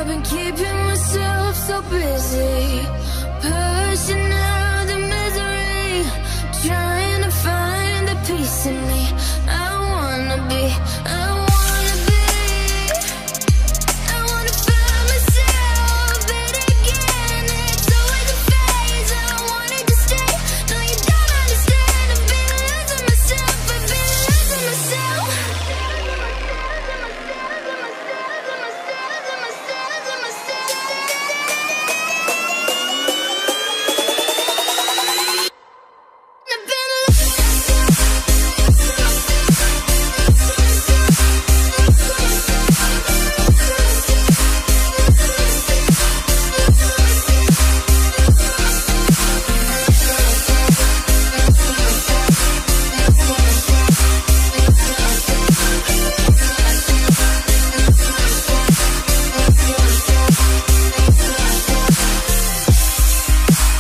I've been keeping myself so busy, pushing out the misery, trying to find the peace in me. I wanna be, I wanna be, I wanna find myself, but again, it's always a phase. I wanted to stay, no you don't understand. I've been losing myself, I've been losing myself.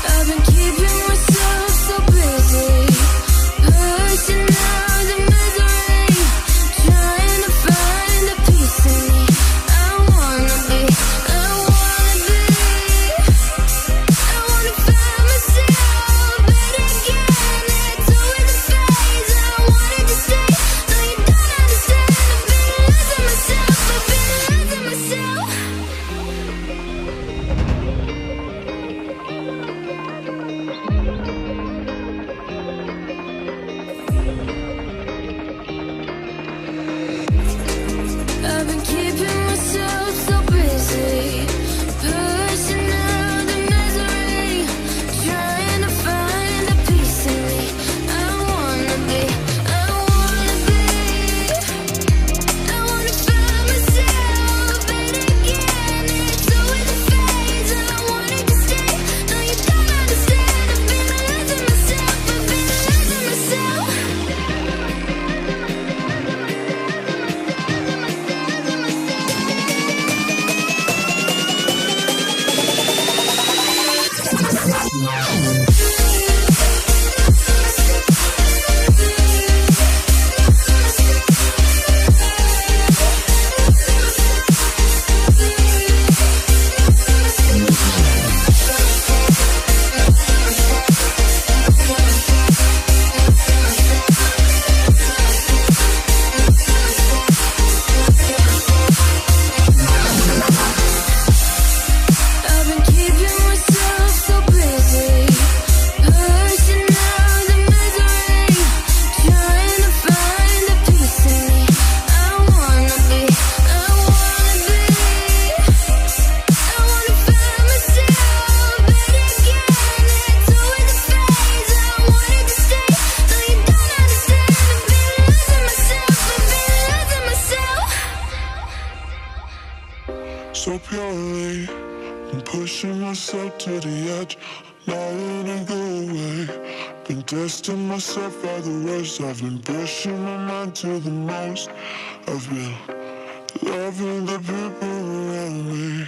I've been keeping myself so busy, pushing out the misery, trying to find the peace in me. I wanna be, I wanna be, I wanna find myself, but again, it's always a phase. I wanted to stay, no you don't understand. I've been losing myself, I've been losing myself. I've been keeping myself so busy, pushing out the misery, trying to find the peace in me. I wanna be, I wanna be, I wanna find myself, but again, it's always a phase. I wanted to stay, no you don't understand. I've been losing myself, I've been losing myself. So purely, I'm pushing myself to the edge, not letting go away. Been testing myself by the worst. I've been pushing my mind to the most. I've been loving the people around me,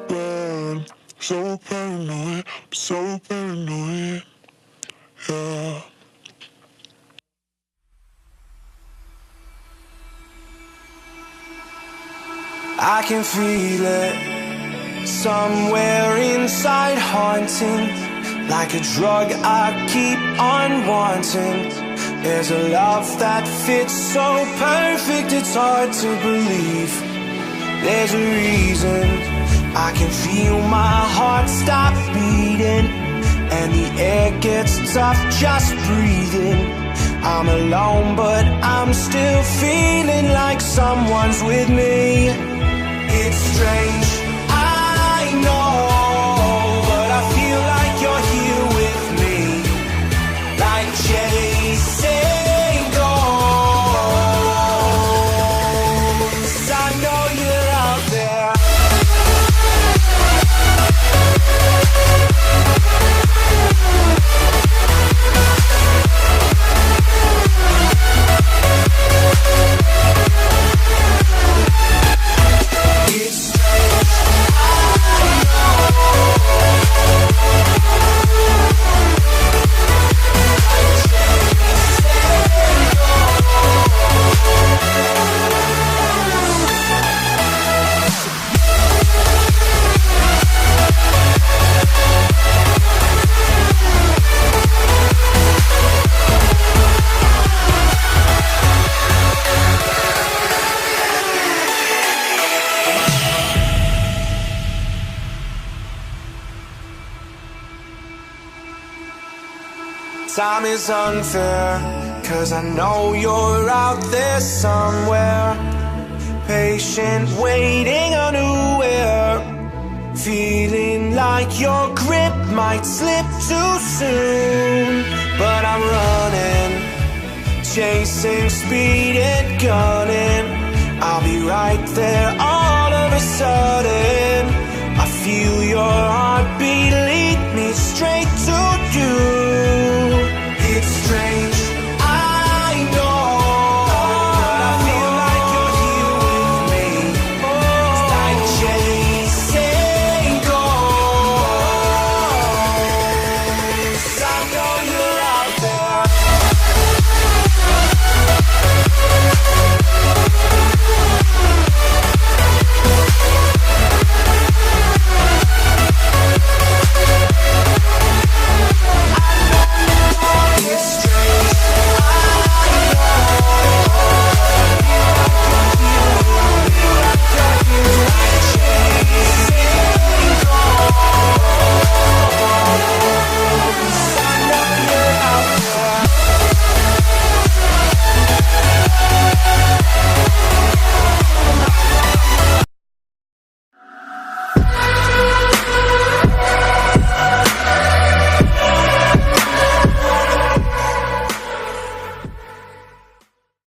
but I'm so paranoid, I'm so paranoid, yeah. I can feel it somewhere inside, haunting like a drug I keep on wanting. There's a love that fits so perfect, it's hard to believe. There's a reason I can feel my heart stop beating, and the air gets tough just breathing. I'm alone, but I'm still feeling like someone's with me. It's strange, I know, but I feel like you're here with me, like chasing ghosts. I know you're out there. Time is unfair, 'cause I know you're out there somewhere, patient, waiting unaware, feeling like your grip might slip too soon. But I'm running, chasing speed and gunning. I'll be right there all of a sudden. I feel your heartbeat lead me straight